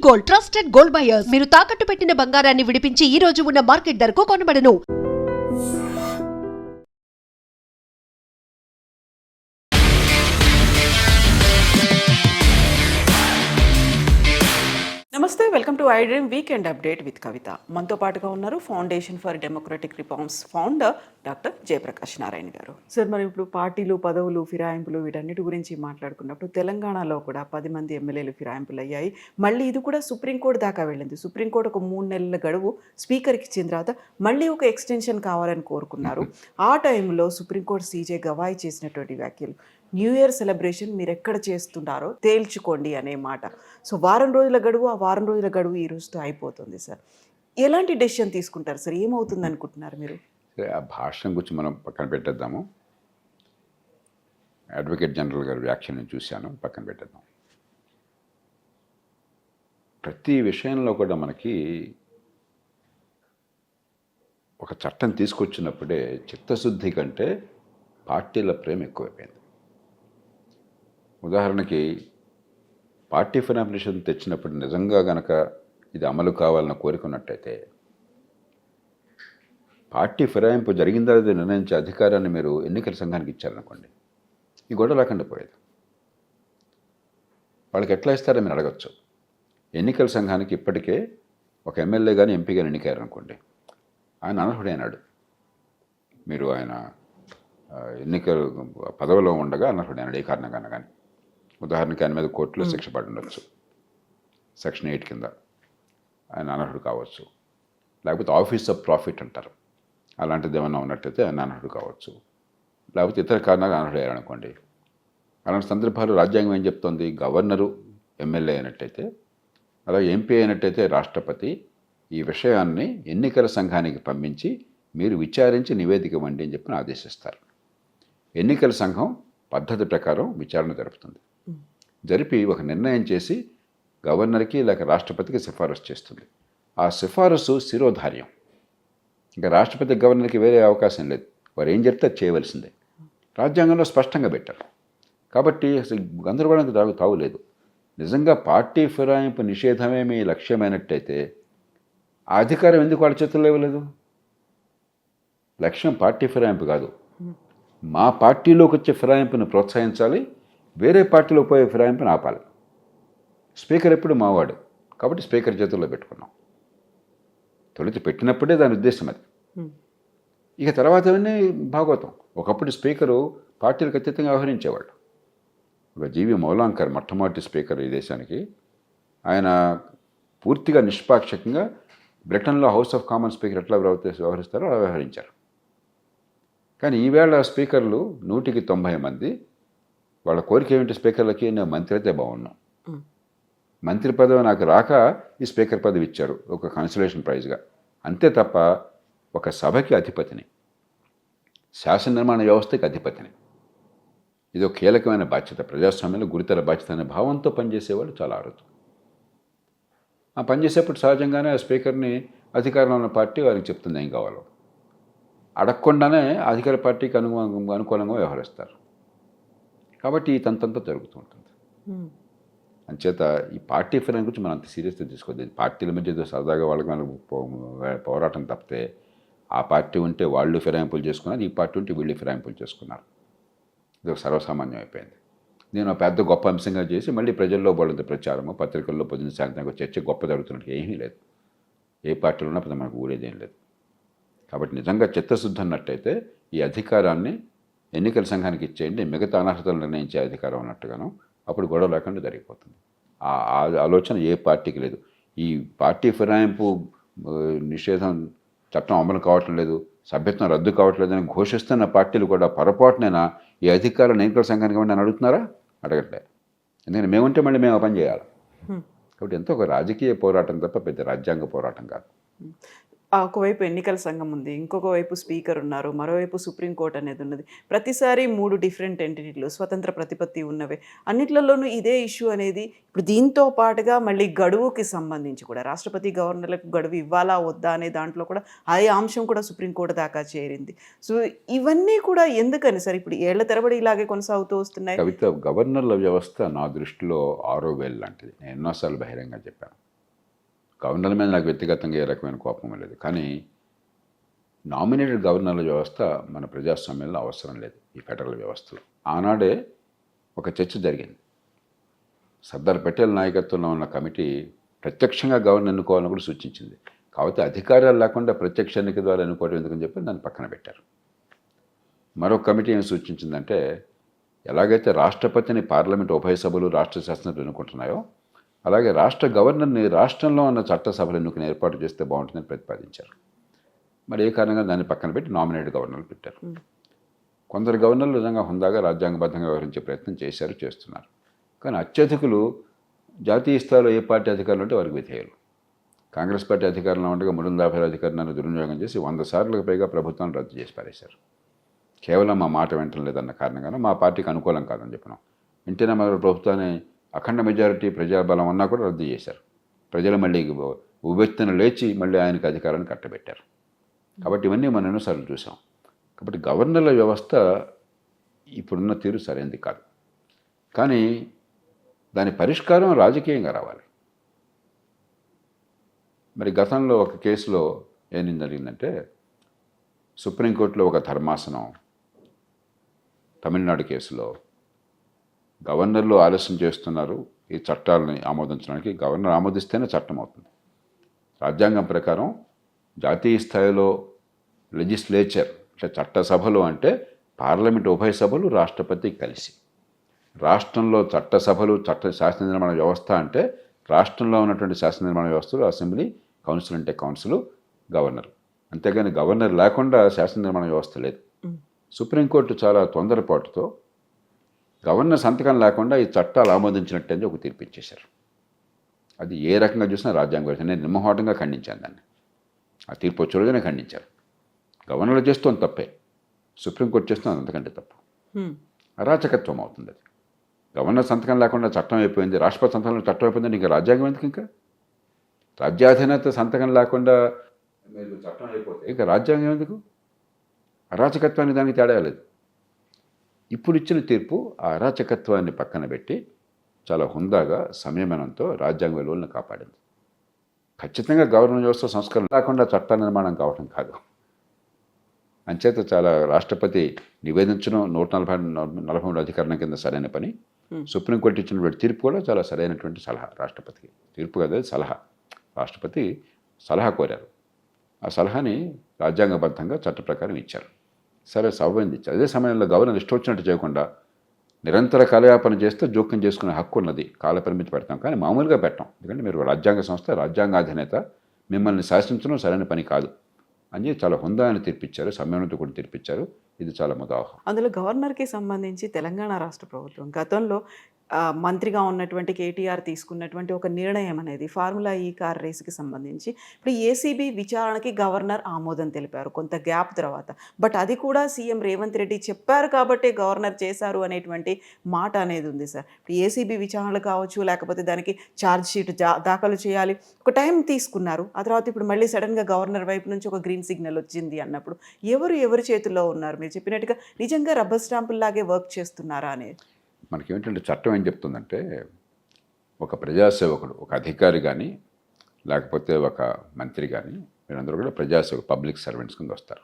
Gold, trusted gold buyers. మీరు తాకట్టు పెట్టిన బంగారాన్ని విడిపించి ఈ రోజు ఉన్న మార్కెట్ ధరకు కొనబడను. నమస్తే, welcome to I dream weekend update with Kavitha. మనతో పాటుగా ఉన్నారు Foundation for Democratic Reforms founder doctor Jayaprakash Narayan garu. Sir, మరి ఇప్పుడు పార్టీలు, పదవులు, ఫిరాయింపులు వీటన్నిటి గురించి మాట్లాడుకున్నప్పుడు తెలంగాణలో కూడా 10 మంది ఎమ్మెల్యేలు ఫిరాయింపులు అయ్యాయి. మళ్ళీ ఇది కూడా సుప్రీంకోర్టు దాకా వెళ్ళింది. సుప్రీంకోర్టు ఒక 3 నెలల గడువు స్పీకర్కి ఇచ్చిన తర్వాత మళ్ళీ ఒక ఎక్స్టెన్షన్ కావాలని కోరుకున్నారు. ఆ టైంలో సుప్రీంకోర్టు సీజే గవాయి చేసినటువంటి వ్యాఖ్యలు, న్యూ ఇయర్ సెలబ్రేషన్ మీరు ఎక్కడ చేస్తున్నారో తేల్చుకోండి అనే మాట. సో వారం రోజుల గడువు, ఆ వారం రోజుల గడువు ఈ రోజుతో అయిపోతుంది. సార్, ఎలాంటి డెసిషన్ తీసుకుంటారు సార్? ఏమవుతుంది అనుకుంటున్నారు మీరు? ఆ భాషను గురించి మనం పక్కన పెట్టేద్దాము. అడ్వకేట్ జనరల్ గారి వ్యాఖ్యలను చూశాను, పక్కన పెట్టేద్దాం. ప్రతి విషయంలో కూడా మనకి ఒక చట్టం తీసుకొచ్చినప్పుడే చిత్తశుద్ధి కంటే పార్టీల ప్రేమ ఎక్కువైపోయింది. ఉదాహరణకి పార్టీ ఫినామినేషన్ తెచ్చినప్పుడు నిజంగా గనక ఇది అమలు కావాలన్న కోరుకున్నట్టయితే పార్టీ ఫిరాయింపు జరిగిందా లేదా నిర్ణయించే అధికారాన్ని మీరు ఎన్నికల సంఘానికి ఇచ్చారనుకోండి, ఈ గొడవ లేకుండా పోయేది. వాళ్ళకి ఎట్లా ఇస్తారో మీరు అడగచ్చు. ఎన్నికల సంఘానికి ఇప్పటికే ఒక ఎమ్మెల్యే కానీ ఎంపీ కానీ ఎన్నికారనుకోండి, ఆయన అనర్హుడైనాడు. మీరు ఆయన ఎన్నికల పదవిలో ఉండగా అనర్హుడైనాడు ఏ కారణంగా కానీ. ఉదాహరణకి ఆయన మీద కోర్టులో శిక్ష పడి ఉండొచ్చు, సెక్షన్ 8 కింద ఆయన అనర్హుడు కావచ్చు. లేకపోతే ఆఫీస్ ఆఫ్ ప్రాఫిట్ అంటారు, అలాంటిది ఏమన్నా ఉన్నట్టయితే ఆయన అనర్హుడు కావచ్చు. లేకపోతే ఇతర కారణాలు అనర్హుడు అనుకోండి. అలాంటి సందర్భాలు రాజ్యాంగం ఏం చెప్తోంది? గవర్నరు ఎమ్మెల్యే అయినట్టయితే, అలాగే ఎంపీ అయినట్టయితే రాష్ట్రపతి ఈ విషయాన్ని ఎన్నికల సంఘానికి పంపించి మీరు విచారించి నివేదిక ఇవ్వండి అని చెప్పి ఆదేశిస్తారు. ఎన్నికల సంఘం పద్ధతి ప్రకారం విచారణ జరుపుతుంది. జరిపి ఒక నిర్ణయం చేసి గవర్నర్కి లేక రాష్ట్రపతికి సిఫారసు చేస్తుంది. ఆ సిఫారసు శిరోధార్యం. ఇంకా రాష్ట్రపతి గవర్నర్కి వేరే అవకాశం లేదు. వారు ఏం చెప్తే చేయవలసిందే. రాజ్యాంగంలో స్పష్టంగా పెట్టారు. కాబట్టి అసలు గందరగోళానికి తావులేదు. నిజంగా పార్టీ ఫిరాయింపు నిషేధమే మీ లక్ష్యమైనట్టయితే ఆ అధికారం ఎందుకు వాళ్ళ చేతుల్లో ఇవ్వలేదు? లక్ష్యం పార్టీ ఫిరాయింపు కాదు, మా పార్టీలోకి వచ్చే ఫిరాయింపును ప్రోత్సహించాలి, వేరే పార్టీలో పోయే ఫిరాయింపును ఆపాలి. స్పీకర్ ఎప్పుడు మావాడు కాబట్టి స్పీకర్ చేతుల్లో పెట్టుకున్నాం. తొలుత పెట్టినప్పుడే దాని ఉద్దేశం అది. ఇక తర్వాత అవన్నీ భాగవతం. ఒకప్పుడు స్పీకరు పార్టీలకు అతీతంగా వ్యవహరించేవాళ్ళు. ఒక జీవి మౌలాంకర్ మొట్టమొదటి స్పీకర్ ఈ దేశానికి. ఆయన పూర్తిగా నిష్పాక్షికంగా బ్రిటన్లో హౌస్ ఆఫ్ కామన్ స్పీకర్ ఎట్లా వ్యవహరిస్తారో అలా వ్యవహరించారు. కానీ ఈవేళ స్పీకర్లు 100కి 90 మంది వాళ్ళ కోరిక ఏమిటి? స్పీకర్లకి నేను మంత్రి అయితే బాగున్నాను, మంత్రి పదవి నాకు రాక ఈ స్పీకర్ పదవి ఇచ్చారు ఒక కన్సలేషన్ ప్రైజ్గా, అంతే తప్ప ఒక సభకి అధిపతిని, శాసన నిర్మాణ వ్యవస్థకి అధిపతిని, ఇది ఒక కీలకమైన బాధ్యత, ప్రజాస్వామ్యంలో గురుతర బాధ్యత అనే భావంతో పనిచేసేవాళ్ళు చాలా అరుదు. ఆ పనిచేసేప్పుడు సహజంగానే ఆ స్పీకర్ని అధికారంలో ఉన్న పార్టీ వారికి చెప్తుంది ఏం కావాలో. అడగకుండానే అధికార పార్టీకి అనుకూలంగా వ్యవహరిస్తారు. కాబట్టి ఈ తంతంతో జరుగుతూ ఉంటుంది. అంచేత ఈ పార్టీ ఫిరాయింపు గురించి మనం అంత సీరియస్గా తీసుకోవద్దు. పార్టీల మధ్య ఏదో సరదాగా వాళ్ళకి పోరాటం తప్పితే, ఆ పార్టీ ఉంటే వాళ్ళు ఫిరాయింపులు చేసుకున్నారు, ఈ పార్టీ ఉంటే వీళ్ళు ఫిరాయింపులు చేసుకున్నారు. ఇది ఒక సర్వసామాన్యం అయిపోయింది. నేను పెద్ద గొప్ప అంశంగా చేసి మళ్ళీ ప్రజల్లో వాళ్ళంత ప్రచారము, పత్రికల్లో పొద్దున్న సాయంత్రం చర్చ గొప్ప జరుగుతున్నట్టు ఏమీ లేదు. ఏ పార్టీలో ఉన్నా మనకు ఊరేదేం లేదు. కాబట్టి నిజంగా చిత్తశుద్ధి అన్నట్టయితే ఈ అధికారాన్ని ఎన్నికల సంఘానికి ఇచ్చేయండి, మిగతా అనర్హతలు నిర్ణయించే అధికారం ఉన్నట్టుగాను, అప్పుడు గొడవ లేకుండా జరిగిపోతుంది. ఆ ఆలోచన ఏ పార్టీకి లేదు. ఈ పార్టీ ఫిరాయింపు నిషేధం చట్టం అమలు కావటం లేదు, సభ్యత్వం రద్దు కావట్లేదని ఘోషిస్తున్న పార్టీలు కూడా పొరపాటునైనా ఈ అధికారాన్ని ఎన్నికల సంఘానికి ఇవ్వండి అని అడుగుతున్నారా? అడగట్లేదు. ఎందుకంటే మేముంటే మళ్ళీ మేము పని చేయాలి. కాబట్టి ఎంతో ఒక రాజకీయ పోరాటం తప్ప పెద్ద రాజ్యాంగ పోరాటం కాదు. ఒకవైపు ఎన్నికల సంఘం ఉంది, ఇంకొక వైపు స్పీకర్ ఉన్నారు, మరోవైపు సుప్రీంకోర్టు అనేది ఉన్నది. ప్రతిసారి 3 డిఫరెంట్ ఎంటిటీలు, స్వతంత్ర ప్రతిపత్తి ఉన్నవే. అన్నిట్లలోనూ ఇదే ఇష్యూ అనేది. ఇప్పుడు దీంతో పాటుగా మళ్ళీ గడువుకి సంబంధించి కూడా రాష్ట్రపతి గవర్నర్లకు గడువు ఇవ్వాలా వద్దా అనే దాంట్లో కూడా అదే అంశం కూడా సుప్రీంకోర్టు దాకా చేరింది. సో ఇవన్నీ కూడా ఎందుకని సార్ ఇప్పుడు ఏళ్ల తరబడి ఇలాగే కొనసాగుతూ వస్తున్నాయి? కవిత, గవర్నర్ల వ్యవస్థ నా దృష్టిలో 6 వేలు లాంటిది. నేను ఎన్నోసార్లు బహిరంగంగా చెప్పాను. గవర్నర్ల మీద నాకు వ్యక్తిగతంగా ఏ రకమైన కోపం లేదు. కానీ నామినేటెడ్ గవర్నర్ల వ్యవస్థ మన ప్రజాస్వామ్యంలో అవసరం లేదు ఈ ఫెడరల్ వ్యవస్థలో. ఆనాడే ఒక చర్చ జరిగింది. సర్దార్ పటేల్ నాయకత్వంలో ఉన్న కమిటీ ప్రత్యక్షంగా గవర్నర్ ఎన్నుకోవాలని కూడా సూచించింది. కాబట్టి అధికారాలు లేకుండా ప్రత్యక్ష ఎన్నిక ద్వారా ఎన్నుకోవడం ఎందుకని చెప్పి దాన్ని పక్కన పెట్టారు. మరొక కమిటీ ఏం సూచించిందంటే, ఎలాగైతే రాష్ట్రపతిని పార్లమెంట్ ఉభయ సభలు రాష్ట్ర శాసనసభలు ఎన్నుకుంటున్నాయో అలాగే రాష్ట్ర గవర్నర్ని రాష్ట్రంలో ఉన్న చట్టసభలు ఎన్నుకుని ఏర్పాటు చేస్తే బాగుంటుందని ప్రతిపాదించారు. మరి ఏ కారణంగా దాన్ని పక్కన పెట్టి నామినేటెడ్ గవర్నర్లు పెట్టారు. కొందరు గవర్నర్లు నిజంగా హుందాగా రాజ్యాంగబద్ధంగా వ్యవహరించే ప్రయత్నం చేస్తున్నారు. కానీ అత్యధికులు జాతీయ స్థాయిలో ఏ పార్టీ అధికారులు ఉంటే వారికి విధేయులు. కాంగ్రెస్ పార్టీ అధికారంలో ఉండగా 350 అధికారులను దుర్వినియోగం చేసి 100 సార్లకు పైగా ప్రభుత్వాన్ని రద్దు చేసి పారేశారు. కేవలం మా మాట వింటం లేదన్న కారణంగానే మా పార్టీకి అనుకూలం కాదని చెప్పినాం. ఎన్టీ రామారావు ప్రభుత్వాన్ని అఖండ మెజారిటీ ప్రజాబలం ఉన్నా కూడా రద్దు చేశారు. ప్రజలు మళ్ళీ ఉవ్వెత్తున లేచి మళ్ళీ ఆయనకు అధికారాన్ని కట్టబెట్టారు. కాబట్టి ఇవన్నీ మనం ఎన్నోసార్లు చూసాం. కాబట్టి గవర్నర్ల వ్యవస్థ ఇప్పుడున్న తీరు సరైనది కాదు. కానీ దాని పరిష్కారం రాజకీయంగా రావాలి. మరి గతంలో ఒక కేసులో ఏం జరిగిందంటే, సుప్రీంకోర్టులో ఒక ధర్మాసనం తమిళనాడు కేసులో గవర్నర్లు ఆలస్యం చేస్తున్నారు ఈ చట్టాలని ఆమోదించడానికి, గవర్నర్ ఆమోదిస్తేనే చట్టం అవుతుంది. రాజ్యాంగం ప్రకారం జాతీయ స్థాయిలో లెజిస్లేచర్ అంటే చట్టసభలు అంటే పార్లమెంట్ ఉభయ సభలు రాష్ట్రపతి కలిసి, రాష్ట్రంలో చట్టసభలు శాసన నిర్మాణ వ్యవస్థ అంటే రాష్ట్రంలో ఉన్నటువంటి శాసన నిర్మాణ వ్యవస్థలు అసెంబ్లీ, కౌన్సిల్ అంటే కౌన్సిల్, గవర్నర్. అంతేగాని గవర్నర్ లేకుండా శాసన నిర్మాణ వ్యవస్థ లేదు. సుప్రీంకోర్టు చాలా తొందరపాటుతో గవర్నర్ సంతకం లేకుండా ఈ చట్టాలు ఆమోదించినట్టు అని ఒక తీర్పు ఇచ్చేశారు. అది ఏ రకంగా చూసినా రాజ్యాంగ విరుద్ధం. నేను నిర్మోహటంగా ఖండించాను దాన్ని. ఆ తీర్పు వచ్చే రోజునే ఖండించారు. గవర్నర్లు చేస్తోంది తప్పే, సుప్రీంకోర్టు చేస్తుంది అంతకంటే తప్పు. అరాచకత్వం అవుతుంది అది. గవర్నర్ సంతకం లేకుండా చట్టం అయిపోయింది, రాష్ట్రపతి సంతకంలో చట్టం అయిపోయింది, ఇంకా రాజ్యాంగం ఎందుకు? ఇంకా రాజ్యాధినేత సంతకం లేకుండా మీరు చట్టం అయిపోతే ఇంకా రాజ్యాంగం ఎందుకు? అరాచకత్వానికి దానికి తేడా లేదు. ఇప్పుడు ఇచ్చిన తీర్పు ఆ అరాచకత్వాన్ని పక్కన పెట్టి చాలా హుందాగా సంయమనంతో రాజ్యాంగ విలువలను కాపాడింది. ఖచ్చితంగా గవర్నర్ వ్యవస్థ సంస్కరణ లేకుండా చట్ట నిర్మాణం కావడం కాదు. అంచేత చాలా రాష్ట్రపతి నివేదించడం 143 అధికరణం కింద సరైన పని. సుప్రీంకోర్టు ఇచ్చినటువంటి తీర్పు కూడా చాలా సరైనటువంటి సలహా. రాష్ట్రపతికి తీర్పు కదా, సలహా. రాష్ట్రపతి సలహా కోరారు. ఆ సలహాని రాజ్యాంగబద్ధంగా చట్ట ప్రకారం ఇచ్చారు. సరే, సవ్యంది ఇచ్చారు. అదే సమయంలో గవర్నర్ ఇష్టం వచ్చినట్టు చేయకుండా నిరంతర కాలయాపన చేస్తే జోక్యం చేసుకునే హక్కు ఉన్నది. కాలపరిమితి పెడతాం, కానీ మామూలుగా పెట్టాం. ఎందుకంటే మీరు రాజ్యాంగ సంస్థ, రాజ్యాంగాధినేత, మిమ్మల్ని శాసించడం సరైన పని కాదు అని చాలా హుందాని తీర్పిచ్చారు. సంయమనంతో కూడా తీర్పిచ్చారు. ఇది చాలా ముదావహం. అందులో గవర్నర్కి సంబంధించి తెలంగాణ రాష్ట్ర ప్రభుత్వం గతంలో మంత్రిగా ఉన్నటువంటి కేటీఆర్ తీసుకున్నటువంటి ఒక నిర్ణయం అనేది ఫార్ములా ఈ కార్ రేసుకి సంబంధించి ఇప్పుడు ఏసీబీ విచారణకి గవర్నర్ ఆమోదం తెలిపారు కొంత గ్యాప్ తర్వాత. బట్ అది కూడా సీఎం రేవంత్ రెడ్డి చెప్పారు కాబట్టి గవర్నర్ చేశారు అనేటువంటి మాట అనేది ఉంది సార్. ఇప్పుడు ఏసీబీ విచారణలు కావచ్చు, లేకపోతే దానికి ఛార్జ్ షీట్ దాఖలు చేయాలి, ఒక టైం తీసుకున్నారు. ఆ తర్వాత ఇప్పుడు మళ్ళీ సడన్గా గవర్నర్ వైపు నుంచి ఒక గ్రీన్ సిగ్నల్ వచ్చింది అన్నప్పుడు ఎవరి చేతుల్లో ఉన్నారు? మీరు చెప్పినట్టుగా నిజంగా రబ్బర్ స్టాంపుల్లాగే వర్క్ చేస్తున్నారా అనేది మనకేంటంటే, చట్టం ఏం చెప్తుందంటే, ఒక ప్రజాసేవకుడు, ఒక అధికారి కానీ లేకపోతే ఒక మంత్రి కానీ వీళ్ళందరూ కూడా ప్రజాసేవకు, పబ్లిక్ సర్వెంట్స్ కింద వస్తారు.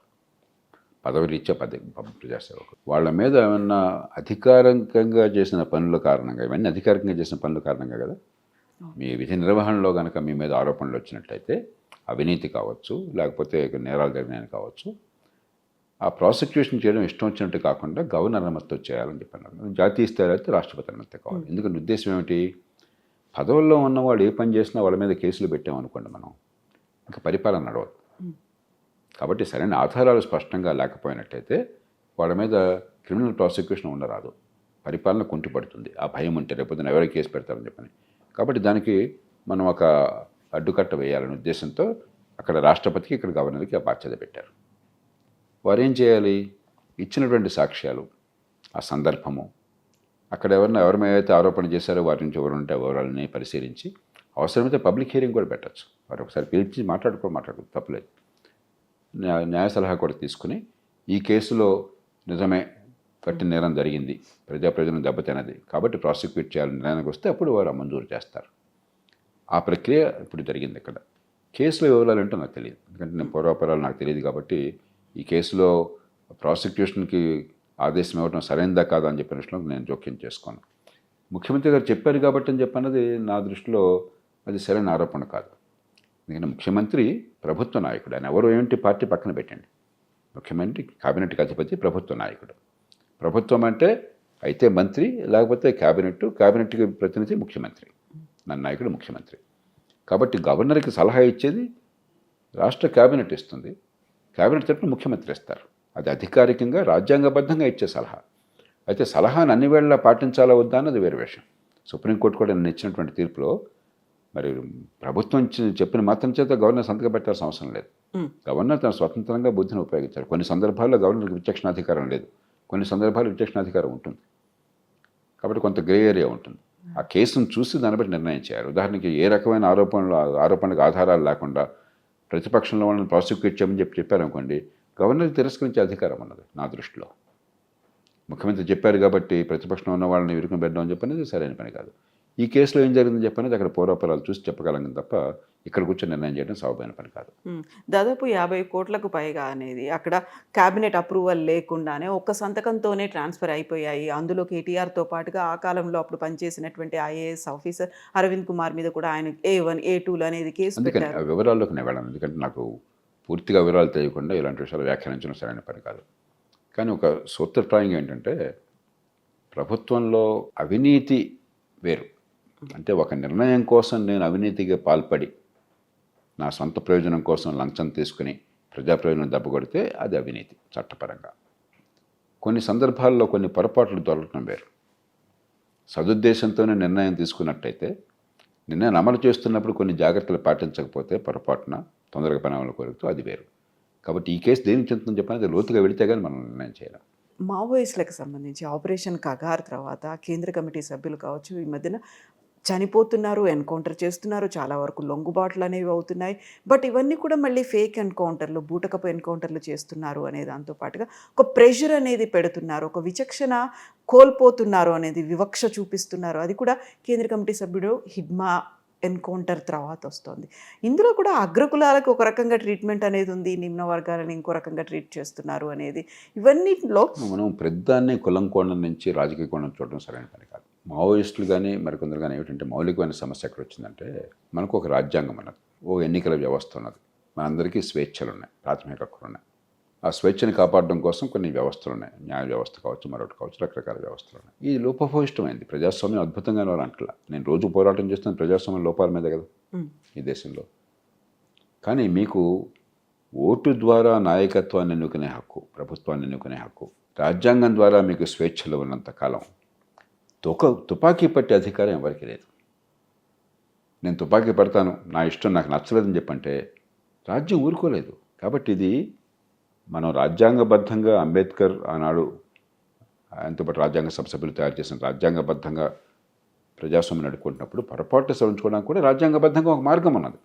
పదవి రీత్యా ప్రజాసేవకుడు. వాళ్ళ మీద ఏమన్నా అధికారికంగా చేసిన పనుల కారణంగా, ఇవన్నీ అధికారికంగా చేసిన పనుల కారణంగా కదా, మీ విధి నిర్వహణలో కనుక మీ మీద ఆరోపణలు వచ్చినట్లయితే, అవినీతి కావచ్చు, లేకపోతే నేరాలు జరిగినాయని కావచ్చు, ఆ ప్రాసిక్యూషన్ చేయడం ఇష్టం వచ్చినట్టు కాకుండా గవర్నర్ అనుమతితో చేయాలని చెప్పన్నారు. జాతీయ స్థాయిలో అయితే రాష్ట్రపతి అనుమతి కావాలి. ఎందుకంటే ఉద్దేశం ఏమిటి? పదవుల్లో ఉన్నవాడు ఏ పని చేసినా వాళ్ళ మీద కేసులు పెట్టామనుకోండి, మనం ఇంకా పరిపాలన నడవదు. కాబట్టి సరైన ఆధారాలు స్పష్టంగా లేకపోయినట్టయితే వాళ్ళ మీద క్రిమినల్ ప్రాసిక్యూషన్ ఉండరాదు, పరిపాలన కుంటిపడుతుంది. ఆ భయం ఉంటే రేపొద్దున ఎవరికి కేసు పెడతారని చెప్పని. కాబట్టి దానికి మనం ఒక అడ్డుకట్ట వేయాలనే ఉద్దేశంతో అక్కడ రాష్ట్రపతికి, ఇక్కడ గవర్నర్కి ఆ బాధ్యత పెట్టారు. వారు ఏం చేయాలి? ఇచ్చినటువంటి సాక్ష్యాలు, ఆ సందర్భము, అక్కడ ఎవరి మీద అయితే ఆరోపణ చేశారో వారి నుంచి ఎవరు ఉంటే వివరాలని పరిశీలించి అవసరమైతే పబ్లిక్ హియరింగ్ కూడా పెట్టచ్చు. వారు ఒకసారి పిలిచి మాట్లాడుకో తప్పలేదు. న్యాయ సలహా కూడా తీసుకుని ఈ కేసులో నిజమే కట్టిన నేరం జరిగింది, ప్రజలను దెబ్బతినది కాబట్టి ప్రాసిక్యూట్ చేయాలని నిర్ణయానికి వస్తే అప్పుడు వారు మంజూరు చేస్తారు. ఆ ప్రక్రియ ఇప్పుడు జరిగింది ఇక్కడ. కేసులో వివరాలు ఏంటో నాకు తెలియదు, ఎందుకంటే నేను పూర్వాపరాలు నాకు తెలియదు కాబట్టి ఈ కేసులో ప్రాసిక్యూషన్కి ఆదేశం ఇవ్వడం సరైనదా కాదా అని చెప్పిన విషయంలో నేను జోక్యం చేసుకోను. ముఖ్యమంత్రి గారు చెప్పారు కాబట్టి అని చెప్పన్నది నా దృష్టిలో అది సరైన ఆరోపణ కాదు. ఎందుకంటే ముఖ్యమంత్రి ప్రభుత్వ నాయకుడు, ఆయన ఎవరు ఏంటి పార్టీ పక్కన పెట్టండి. ముఖ్యమంత్రి కేబినెట్కి అధిపతి, ప్రభుత్వ నాయకుడు. ప్రభుత్వం అంటే అయితే మంత్రి, లేకపోతే క్యాబినెట్కి ప్రతినిధి ముఖ్యమంత్రి, నా నాయకుడు ముఖ్యమంత్రి. కాబట్టి గవర్నర్కి సలహా ఇచ్చేది రాష్ట్ర క్యాబినెట్ ఇస్తుంది, క్యాబినెట్ తరపున ముఖ్యమంత్రి ఇస్తారు. అది అధికారికంగా రాజ్యాంగబద్ధంగా ఇచ్చే సలహా. అయితే సలహాను అన్ని వేళలా పాటించాలా వద్దా అన్నది వేరే విషయం. సుప్రీంకోర్టు కూడా నిన్న ఇచ్చినటువంటి తీర్పులో మరి ప్రభుత్వం చెప్పిన మాత్రం చేత గవర్నర్ సంతకం పెట్టాల్సిన అవసరం లేదు. గవర్నర్ తన స్వతంత్రంగా బుద్ధిని ఉపయోగించారు. కొన్ని సందర్భాల్లో గవర్నర్కి విచక్షణాధికారం లేదు, కొన్ని సందర్భాల్లో విచక్షణాధికారం ఉంటుంది. కాబట్టి కొంత గ్రే ఏరియా ఉంటుంది. ఆ కేసును చూసి దాన్ని బట్టి నిర్ణయం చేయాలి. ఉదాహరణకి ఏ రకమైన ఆరోపణలకు ఆధారాలు లేకుండా ప్రతిపక్షంలో వాళ్ళని ప్రాసిక్యూట్ చేయమని చెప్పారనుకోండి, గవర్నర్కి తిరస్కరించే అధికారం ఉన్నది నా దృష్టిలో. ముఖ్యమంత్రి చెప్పారు కాబట్టి ప్రతిపక్షంలో ఉన్న వాళ్ళని ఇరుకుని పెట్టడం చెప్పనేది సరైన పని కాదు. ఈ కేసులో ఏం జరిగిందని చెప్పనేది అక్కడ పూర్వాపరాలు చూసి చెప్పగలం తప్ప ఇక్కడ కూర్చొని నిర్ణయం చేయడం సౌబైన పని కాదు. దాదాపు 50 కోట్లకు పైగా అనేది అక్కడ క్యాబినెట్ అప్రూవల్ లేకుండానే ఒక్క సంతకంతోనే ట్రాన్స్ఫర్ అయిపోయాయి. అందులో కేటీఆర్తో పాటుగా ఆ కాలంలో అప్పుడు పనిచేసినటువంటి ఐఏఎస్ ఆఫీసర్ అరవింద్ కుమార్ మీద కూడా ఆయన A1, A2 అనేది కేసు అందుకని పెట్టారు. వివరాల్లోకి నేను వెళ్ళాను, ఎందుకంటే నాకు పూర్తిగా వివరాలు తెలియకుండా ఇలాంటి విషయాలు వ్యాఖ్యానించడం సరైన పని కాదు. కానీ ఒక సూత్రప్రాయంగా ఏంటంటే, ప్రభుత్వంలో అవినీతి వేరు. అంటే ఒక నిర్ణయం కోసం నేను అవినీతికి పాల్పడి నా సొంత ప్రయోజనం కోసం లంచం తీసుకుని ప్రజా ప్రయోజనం దెబ్బకొడితే అది అవినీతి చట్టపరంగా. కొన్ని సందర్భాల్లో కొన్ని పొరపాట్లు దొరకడం వేరు. సదుద్దేశంతోనే నిర్ణయం తీసుకున్నట్టయితే నిర్ణయం అమలు చేస్తున్నప్పుడు కొన్ని జాగ్రత్తలు పాటించకపోతే పొరపాటున తొందరగా పని అమలు కోరుతూ అది వేరు. కాబట్టి ఈ కేసు దేనికి చెందుతుందని చెప్పని అది లోతుగా వెళితే కానీ మనం నిర్ణయం చేయాలి. మావోయిస్టులకు సంబంధించి ఆపరేషన్ కగార్ తర్వాత కేంద్ర కమిటీ సభ్యులు కావచ్చు ఈ మధ్యన చనిపోతున్నారు, ఎన్కౌంటర్ చేస్తున్నారు, చాలా వరకు లొంగుబాట్లు అనేవి అవుతున్నాయి. బట్ ఇవన్నీ కూడా మళ్ళీ ఫేక్ ఎన్కౌంటర్లు, బూటకపు ఎన్కౌంటర్లు చేస్తున్నారు అనే దాంతోపాటుగా ఒక ప్రెషర్ అనేది పెడుతున్నారు, ఒక విచక్షణ కోల్పోతున్నారు అనేది వివక్ష చూపిస్తున్నారు. అది కూడా కేంద్ర కమిటీ సభ్యుడు హిడ్మా ఎన్కౌంటర్ తర్వాత వస్తుంది. ఇందులో కూడా అగ్రకులాలకు ఒక రకంగా ట్రీట్మెంట్ అనేది ఉంది, నిమ్న వర్గాలను ఇంకో రకంగా ట్రీట్ చేస్తున్నారు అనేది. ఇవన్నిటిలో మనం ప్రధాన్ని కులం కోణం నుంచి రాజకీయ కోణం చూడడం సరైన పని కాదు. మావోయిస్టులు కానీ మరికొందరు కానీ ఏమిటంటే, మౌలికమైన సమస్య ఎక్కడ వచ్చిందంటే, మనకు ఒక రాజ్యాంగం ఉన్నది, ఓ ఎన్నికల వ్యవస్థ ఉన్నది, మనందరికీ స్వేచ్ఛలు ఉన్నాయి, ప్రాథమిక హక్కులు ఉన్నాయి. ఆ స్వేచ్ఛని కాపాడడం కోసం కొన్ని వ్యవస్థలు ఉన్నాయి, న్యాయ వ్యవస్థ కావచ్చు, మరొకటి కావచ్చు, రకరకాల వ్యవస్థలు ఉన్నాయి. ఇది లోపభూయిష్టమైంది. ప్రజాస్వామ్యం అద్భుతంగా అంటలా. నేను రోజు పోరాటం చేస్తున్న ప్రజాస్వామ్యం లోపాల మీద కదా ఈ దేశంలో. కానీ మీకు ఓటు ద్వారా నాయకత్వాన్ని ఎన్నుకునే హక్కు, ప్రభుత్వాన్ని ఎన్నుకునే హక్కు, రాజ్యాంగం ద్వారా మీకు స్వేచ్ఛలు ఉన్నంత కాలం తుపాకీ పట్టే అధికారం ఎవరికి లేదు. నేను తుపాకీ పడతాను, నా ఇష్టం, నాకు నచ్చలేదని చెప్పంటే రాజ్యం ఊరుకోలేదు. కాబట్టి ఇది మనం రాజ్యాంగబద్ధంగా అంబేద్కర్ ఆనాడు ఆయనతో పాటు రాజ్యాంగ సభ సభ్యులు తయారు చేసిన రాజ్యాంగబద్ధంగా ప్రజాస్వామ్యం నడుపుకుంటున్నప్పుడు పొరపాటు సవరించుకోవడానికి కూడా రాజ్యాంగబద్ధంగా ఒక మార్గం ఉన్నది.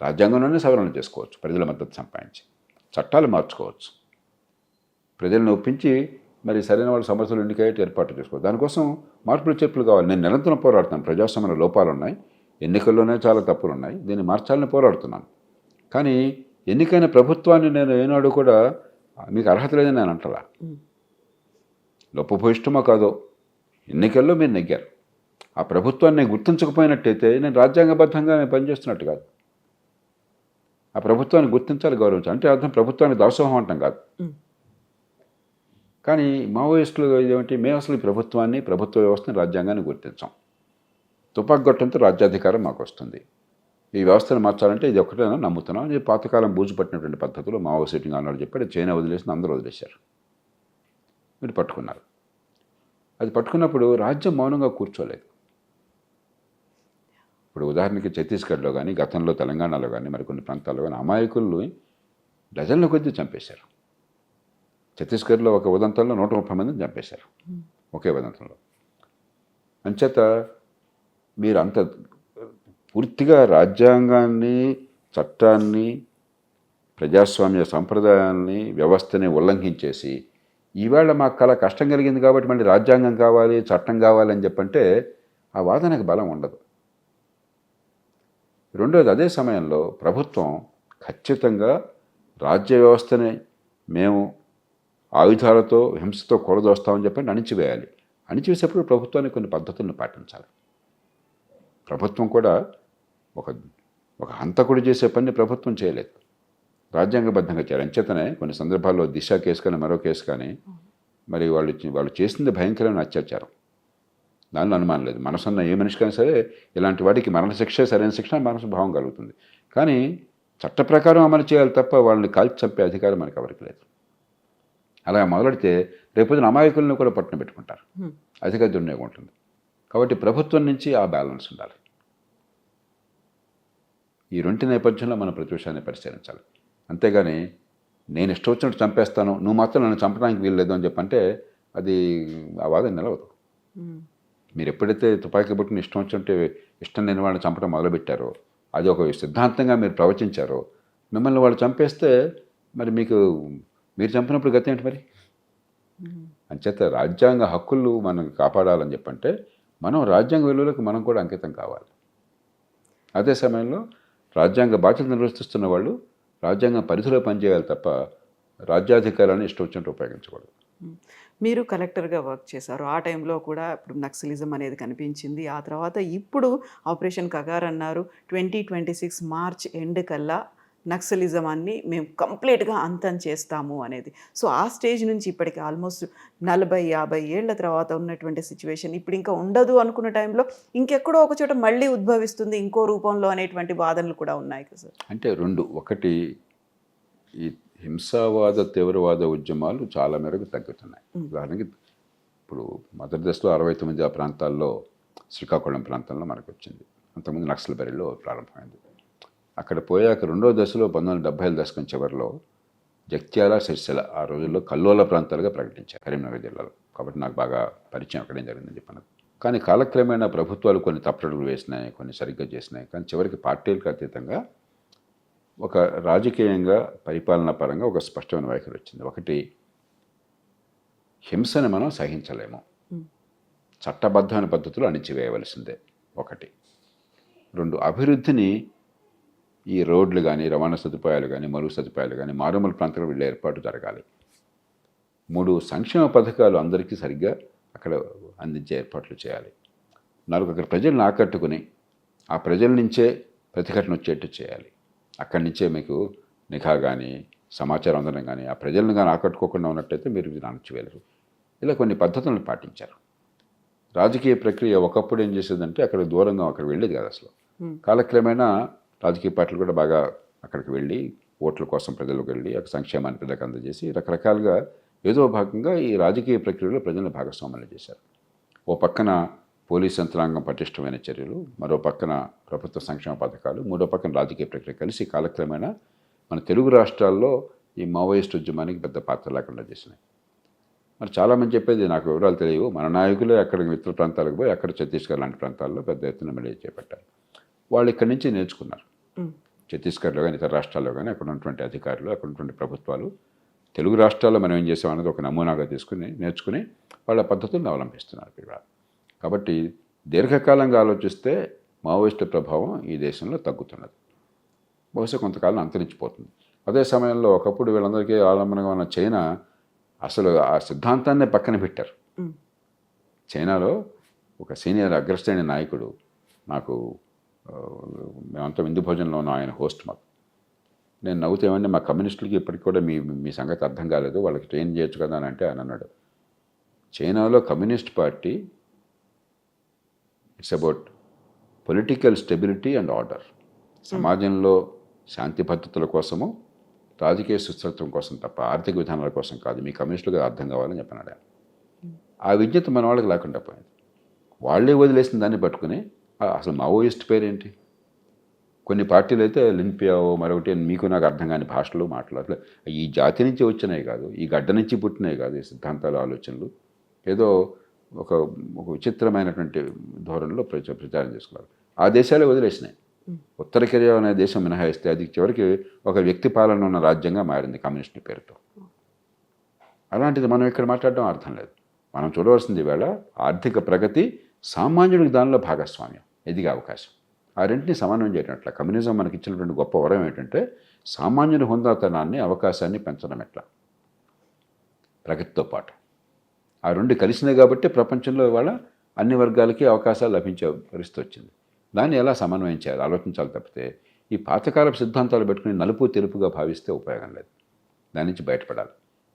రాజ్యాంగంలోనే సవరణ చేసుకోవచ్చు, ప్రజల మద్దతు సంపాదించి చట్టాలు మార్చుకోవచ్చు, ప్రజలను ఒప్పించి మరి సరైన వాళ్ళ సమస్యలు ఎన్నికయ్యేట్టు ఏర్పాటు చేసుకోవచ్చు. దానికోసం మార్పులు చేర్పులు కావాలి. నేను నిరంతరం పోరాడుతాను. ప్రజాస్వామ్యంలో లోపాలు ఉన్నాయి, ఎన్నికల్లోనే చాలా తప్పులు ఉన్నాయి, దీన్ని మార్చాలని పోరాడుతున్నాను. కానీ ఎన్నికైన ప్రభుత్వాన్ని నేను ఏనాడు కూడా మీకు అర్హత లేదని నేను అంటలా. లోపభూయిష్టమో కాదో ఎన్నికల్లో మీరు నెగ్గారు. ఆ ప్రభుత్వాన్ని గుర్తించకపోయినట్టయితే నేను రాజ్యాంగబద్ధంగా నేను పనిచేస్తున్నట్టు కాదు. ఆ ప్రభుత్వాన్ని గుర్తించాలి, గౌరవించాలి. అంటే అర్థం ప్రభుత్వాన్ని దాసోహం అంటాం కాదు. కానీ మావోయిస్టులు ఏమిటి, మేము అసలు ఈ ప్రభుత్వాన్ని, ప్రభుత్వ వ్యవస్థని, రాజ్యాంగాన్ని గుర్తించాం. తుపాకు గొట్టంతో రాజ్యాధికారం మాకు వస్తుంది, ఈ వ్యవస్థను మార్చాలంటే ఇది ఒకటేనా నమ్ముతున్నాం. ఇది పాతకాలం బూజు పట్టినటువంటి పద్ధతులు మావో సెట్టింగ్ అన్నాడు చెప్పాడు. చైనా వదిలేసిన అందరూ వదిలేశారు, మీరు పట్టుకున్నారు. అది పట్టుకున్నప్పుడు రాజ్యం మౌనంగా కూర్చోలేదు. ఇప్పుడు ఉదాహరణకి ఛత్తీస్గఢ్లో కానీ, గతంలో తెలంగాణలో కానీ, మరికొన్ని ప్రాంతాల్లో కానీ అమాయకుల్ని డజన్ల కొద్దీ చంపేశారు. ఛత్తీస్గఢ్లో ఒక ఉదంతంలో 130 మందిని చంపేశారు, ఒకే ఉదంతంలో. అంచేత మీరు అంత పూర్తిగా రాజ్యాంగాన్ని, చట్టాన్ని, ప్రజాస్వామ్య సంప్రదాయాన్ని, వ్యవస్థని ఉల్లంఘించేసి ఈవేళ మాకు చాలా కష్టం కలిగింది కాబట్టి మళ్ళీ రాజ్యాంగం కావాలి, చట్టం కావాలి అని చెప్పంటే ఆ వాదనకు బలం ఉండదు. రెండోది, అదే సమయంలో ప్రభుత్వం ఖచ్చితంగా రాజ్య వ్యవస్థని మేము ఆయుధాలతో హింసతో కూలదోస్తామని చెప్పి అణిచివేయాలి. అణిచివేసేప్పుడు ప్రభుత్వానికి కొన్ని పద్ధతులను పాటించాలి. ప్రభుత్వం కూడా ఒక హంతకుడు చేసే పని ప్రభుత్వం చేయలేదు, రాజ్యాంగబద్ధంగా చేయాలి. అంచేతనే కొన్ని సందర్భాల్లో దిశ కేసు కానీ మరో కేసు కానీ మరి వాళ్ళు చేసింది భయంకరమైన అత్యాచారం, దానిలో అనుమానం లేదు. మనసున్న ఏ మనిషికైనా సరే ఇలాంటి వాటికి మరణశిక్ష సరైన శిక్షణ మనసు భావం కలుగుతుంది. కానీ చట్ట ప్రకారం అమలు చేయాలి తప్ప వాళ్ళని కాల్చి చంపే అధికారం మనకు ఎవరికి లేదు. అలా మొదలెడితే రేపొద్దున అమాయకులను కూడా పట్టున పెట్టుకుంటారు, అధికార దుర్వినియోగం ఉంటుంది. కాబట్టి ప్రభుత్వం నుంచి ఆ బ్యాలెన్స్ ఉండాలి. ఈ రెంటి నేపథ్యంలో మన ప్రతిపక్షాన్ని పరిశీలించాలి. అంతేగాని నేను ఇష్టం వచ్చినట్టు చంపేస్తాను, నువ్వు మాత్రం నన్ను చంపడానికి వీల్లేదు అని చెప్పంటే అది ఆ వాదన నిలవదు. మీరు ఎప్పుడైతే తుపాకీ పట్టుకుని ఇష్టం వచ్చినట్టు ఇష్టం లేని వాళ్ళని చంపడం మొదలుపెట్టారో, అది ఒక సిద్ధాంతంగా మీరు ప్రవచించారో, మిమ్మల్ని వాళ్ళు చంపేస్తే మరి మీరు చంపినప్పుడు గతి ఏంటి మరి? అంచేత రాజ్యాంగ హక్కులు మనం కాపాడాలని చెప్పంటే మనం రాజ్యాంగ విలువలకు మనం కూడా అంకితం కావాలి. అదే సమయంలో రాజ్యాంగ బాధ్యత నిర్వర్తిస్తున్న వాళ్ళు రాజ్యాంగం పరిధిలో పనిచేయాలి తప్ప రాజ్యాధికారాన్ని ఇష్టం వచ్చినట్టు ఉపయోగించకూడదు. మీరు కలెక్టర్గా వర్క్ చేశారు, ఆ టైంలో కూడా ఇప్పుడు నక్సలిజం అనేది కనిపించింది. ఆ తర్వాత ఇప్పుడు ఆపరేషన్ కగార్ అన్నారు. 2026 మార్చ్ ఎండ్ కల్లా నక్సలిజం అన్ని మేము కంప్లీట్గా అంతం చేస్తాము అనేది. సో ఆ స్టేజ్ నుంచి ఇప్పటికి ఆల్మోస్ట్ 40-50 ఏళ్ల తర్వాత ఉన్నటువంటి సిచ్యువేషన్ ఇప్పుడు ఇంకా ఉండదు అనుకున్న టైంలో ఇంకెక్కడో ఒక చోట మళ్ళీ ఉద్భవిస్తుంది ఇంకో రూపంలో అనేటువంటి వాదనలు కూడా ఉన్నాయి కదా సార్. అంటే రెండు, ఒకటి ఈ హింసావాద తీవ్రవాద ఉద్యమాలు చాలా మేరకు తగ్గుతున్నాయి. ఉదాహరణకి ఇప్పుడు మొదటి దశలో 69 ఆ ప్రాంతాల్లో శ్రీకాకుళం ప్రాంతంలో మనకు వచ్చింది. అంతకుముందు నక్సల్బరీలో ప్రారంభమైంది. అక్కడ పోయాక రెండో దశలో 1970ల దశకం చివరిలో జగిత్యాల, సిరిసిల్ల ఆ రోజుల్లో కల్లోల ప్రాంతాలుగా ప్రకటించారు కరీంనగర్ జిల్లాలో. కాబట్టి నాకు బాగా పరిచయం అక్కడేం జరిగిందని చెప్పాను. కానీ కాలక్రమేణా ప్రభుత్వాలు కొన్ని తప్పటడుగులు వేసినాయి, కొన్ని సరిగ్గా చేసినాయి. కానీ చివరికి పార్టీలకు అతీతంగా ఒక రాజకీయంగా పరిపాలనా పరంగా ఒక స్పష్టమైన వైఖరి వచ్చింది. ఒకటి, హింసని మనం సహించలేము, చట్టబద్ధమైన పద్ధతులు అణిచివేయవలసిందే ఒకటి. రెండు, అభివృద్ధిని ఈ రోడ్లు కానీ రవాణా సదుపాయాలు కానీ మరుగు సదుపాయాలు కానీ మారుమూల ప్రాంతాలకు వెళ్ళే ఏర్పాటు జరగాలి. మూడు, సంక్షేమ పథకాలు అందరికీ సరిగ్గా అక్కడ అందించే ఏర్పాట్లు చేయాలి. నాలుగు, అక్కడ ప్రజలను ఆకట్టుకుని ఆ ప్రజల నుంచే ప్రతిఘటన వచ్చేట్టు చేయాలి. అక్కడి నుంచే మీకు నిఘా కానీ సమాచారం అందడం కానీ ఆ ప్రజలను కానీ ఆకట్టుకోకుండా ఉన్నట్టయితే మీరు అణచివేయలేరు. ఇలా కొన్ని పద్ధతులను పాటించారు. రాజకీయ ప్రక్రియ ఒకప్పుడు ఏం చేసేదంటే అక్కడ దూరంగా అక్కడ వెళ్ళేది కాదు అసలు. కాలక్రమేణా రాజకీయ పార్టీలు కూడా బాగా అక్కడికి వెళ్ళి ఓట్ల కోసం ప్రజలకు వెళ్ళి అక్కడ సంక్షేమాన్ని ప్రజలకు అందజేసి రకరకాలుగా ఏదో భాగంగా ఈ రాజకీయ ప్రక్రియలో ప్రజలను భాగస్వామ్యం చేశారు. ఓ పక్కన పోలీస్ యంత్రాంగం పటిష్టమైన చర్యలు, మరో పక్కన ప్రభుత్వ సంక్షేమ పథకాలు, మూడో పక్కన రాజకీయ ప్రక్రియ కలిసి కాలక్రమేణా మన తెలుగు రాష్ట్రాల్లో ఈ మావోయిస్ట్ ఉద్యమానికి పెద్ద పాత్ర లేకుండా చేసినాయి. మరి చాలామంది చెప్పేది నాకు వివరాలు తెలియవు, మన నాయకులే అక్కడికి ఇతర ప్రాంతాలకు పోయి అక్కడ ఛత్తీస్గఢ్ లాంటి ప్రాంతాల్లో పెద్ద ఎత్తున మళ్ళీ చేపట్టారు. వాళ్ళు ఇక్కడి నుంచి నేర్చుకున్నారు. ఛత్తీస్గఢ్లో కానీ ఇతర రాష్ట్రాల్లో కానీ అక్కడ ఉన్నటువంటి అధికారులు, అక్కడ ఉన్నటువంటి ప్రభుత్వాలు తెలుగు రాష్ట్రాల్లో మనం ఏం చేసాం అనేది ఒక నమూనాగా తీసుకుని నేర్చుకుని వాళ్ళ పద్ధతులను అవలంబిస్తున్నారు ఇక్కడ. కాబట్టి దీర్ఘకాలంగా ఆలోచిస్తే మావోయిస్టు ప్రభావం ఈ దేశంలో తగ్గుతున్నది, బహుశా కొంతకాలం అంతరించిపోతుంది. అదే సమయంలో ఒకప్పుడు వీళ్ళందరికీ ఆలంబనంగా ఉన్న చైనా అసలు ఆ సిద్ధాంతాన్నే పక్కన పెట్టారు. చైనాలో ఒక సీనియర్ అగ్రశ్రేణి నాయకుడు నాకు, మేమంతా విందు భోజనంలో ఉన్న ఆయన హోస్ట్ మాకు, నేను నవ్వుతేమంటే మా కమ్యూనిస్టులకి ఇప్పటికి కూడా మీ సంగతి అర్థం కాలేదు, వాళ్ళకి ట్రైన్ చేయొచ్చు కదా అని అంటే ఆయన అన్నాడు, చైనాలో communist party it's about political stability and order. సమాజంలో శాంతి భద్రతల కోసము రాజకీయ సుస్థిరత్వం కోసం తప్ప ఆర్థిక విధానాల కోసం కాదు, మీ కమ్యూనిస్టులుగా అర్థం కావాలని చెప్పినాడు. ఆ విజ్ఞత మన వాళ్ళకి లేకుండా పోయింది. వాళ్ళే వదిలేసిన దాన్ని పట్టుకుని అసలు మావోయిస్ట్ పేరేంటి? కొన్ని పార్టీలు అయితే లిన్పియావో మరొకటి మీకు నాకు అర్థం కాని భాషలు మాట్లాడలే. ఈ జాతి నుంచి వచ్చినాయి కాదు, ఈ గడ్డ నుంచి పుట్టినాయి కాదు ఈ సిద్ధాంతాలు ఆలోచనలు. ఏదో ఒక విచిత్రమైనటువంటి ధోరణిలో ప్రచారం చేసుకున్నారు. ఆ దేశాలే వదిలేసినాయి. ఉత్తర కొరియా అనే దేశం మినహాయిస్తే అది చివరికి ఒక వ్యక్తి పాలన ఉన్న రాజ్యంగా మారింది కమ్యూనిస్ట్ పేరుతో. అలాంటిది మనం ఇక్కడ మాట్లాడడం అర్థం లేదు. మనం చూడవలసింది వేళ ఆర్థిక ప్రగతి, సామాన్యుడికి దానిలో భాగస్వామ్యం, ఎదిగే అవకాశం. ఆ రెంటిని సమన్వయం చేయడం ఎట్లా? కమ్యూనిజం మనకి ఇచ్చినటువంటి గొప్ప వరం ఏంటంటే సామాన్యుని హుందాతనాన్ని, అవకాశాన్ని పెంచడం ఎట్లా ప్రగతితో పాటు. ఆ రెండు కలిసినాయి కాబట్టి ప్రపంచంలో ఇవాళ అన్ని వర్గాలకి అవకాశాలు లభించే పరిస్థితి వచ్చింది. దాన్ని ఎలా సమన్వయం చేయాలి ఆలోచించాలి తప్పితే ఈ పాతకాలపు సిద్ధాంతాలు పెట్టుకుని నలుపు తెలుపుగా భావిస్తే ఉపయోగం లేదు. దాని నుంచి బయటపడాలి.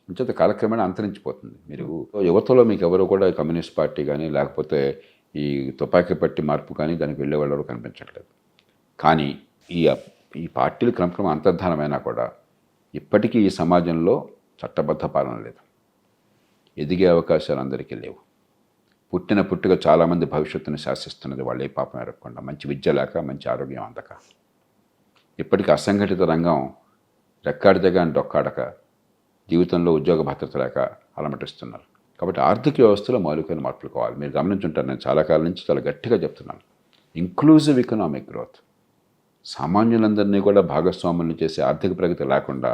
అంచేత కాలక్రమేణా అంతరించిపోతుంది. మీరు యువతలో మీకు ఎవరు కూడా కమ్యూనిస్ట్ పార్టీ కానీ లేకపోతే ఈ తుపాకీ పట్టి మార్పు కానీ దానికి వెళ్ళేవాళ్ళు కనిపించట్లేదు. కానీ ఈ పార్టీలు క్రమక్రమం అంతర్ధానమైనా కూడా ఇప్పటికీ ఈ సమాజంలో చట్టబద్ధ పాలన లేదు. ఎదిగే అవకాశాలు అందరికీ లేవు. పుట్టుక చాలామంది భవిష్యత్తును శాసిస్తున్నది వాళ్ళే పాపం ఎరగకుండా, మంచి విద్య లేక, మంచి ఆరోగ్యం అందక. ఇప్పటికీ అసంఘటిత రంగం రెక్కాడితేగా డొక్కాడక, జీవితంలో ఉద్యోగ భద్రత లేక అలమటిస్తున్నారు. కాబట్టి ఆర్థిక వ్యవస్థలో మౌలికమైన మార్పులు కావాలి. మీరు గమనించుంటారు, నేను చాలా కాలం నుంచి చాలా గట్టిగా చెప్తున్నాను. ఇంక్లూజివ్ ఎకనామిక్ గ్రోత్, సామాన్యులందరినీ కూడా భాగస్వాములను చేసే ఆర్థిక ప్రగతి లేకుండా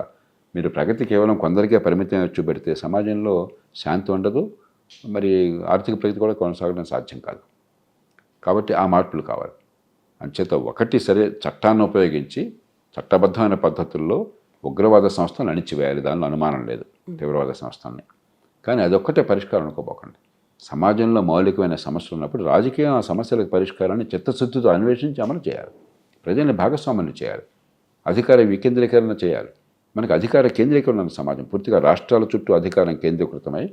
మీరు ప్రగతి కేవలం కొందరికే పరిమితం చూపెడితే సమాజంలో శాంతి ఉండదు, మరి ఆర్థిక ప్రగతి కూడా కొనసాగడం సాధ్యం కాదు. కాబట్టి ఆ మార్పులు కావాలి. అంచేత ఒకటి సరే, చట్టాన్ని ఉపయోగించి చట్టబద్ధమైన పద్ధతుల్లో ఉగ్రవాద సంస్థలను అణిచివేయాలి, దానిలో అనుమానం లేదు, తీవ్రవాద సంస్థల్ని. కానీ అదొక్కటే పరిష్కారం అనుకోపోకండి. సమాజంలో మౌలికమైన సమస్యలు ఉన్నప్పుడు రాజకీయం ఆ సమస్యలకు పరిష్కారాన్ని చిత్తశుద్ధితో అన్వేషించి అమలు చేయాలి. ప్రజల్ని భాగస్వామ్యం చేయాలి. అధికార వికేంద్రీకరణ చేయాలి. మనకు అధికార కేంద్రీకరణ ఉన్న సమాజం, పూర్తిగా రాష్ట్రాల చుట్టూ అధికారం కేంద్రీకృతమై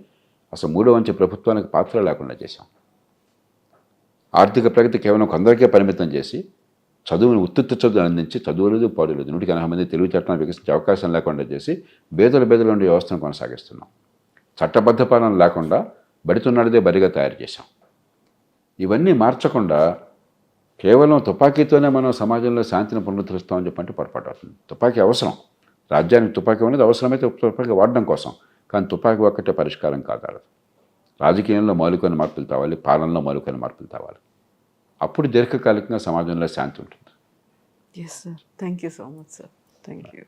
అసలు మూడో వంచే ప్రభుత్వానికి పాత్ర లేకుండా చేశాం. ఆర్థిక ప్రగతి కేవలం కొందరికే పరిమితం చేసి చదువుని ఉత్తుత్త చదువులు అందించి చదువులేదు పాడులేదు 180 మంది తెలుగు చట్టాన్ని వికసించే అవకాశం లేకుండా చేసి బేదలు ఉండే వ్యవస్థను కొనసాగిస్తున్నాం. చట్టబద్ధ పాలన లేకుండా బడితున్నాడిదే బరిగా తయారు చేశాం. ఇవన్నీ మార్చకుండా కేవలం తుపాకీతోనే మనం సమాజంలో శాంతిని పునరుద్ధరిస్తామని చెప్పంటే పొరపాటు అవుతుంది. తుపాకీ అవసరం, రాజ్యానికి తుపాకీ అనేది అవసరమైతే తుపాకీ వాడడం కోసం. కానీ తుపాకీ ఒక్కటే పరిష్కారం కాగలదు. రాజకీయంలో మౌలికమైన మార్పులు తేవాలి, పాలనలో మౌలికమైన మార్పులు తేవాలి. అప్పుడు దీర్ఘకాలికంగా సమాజంలో శాంతి ఉంటుంది. Yes sir, thank you so much sir. Thank you.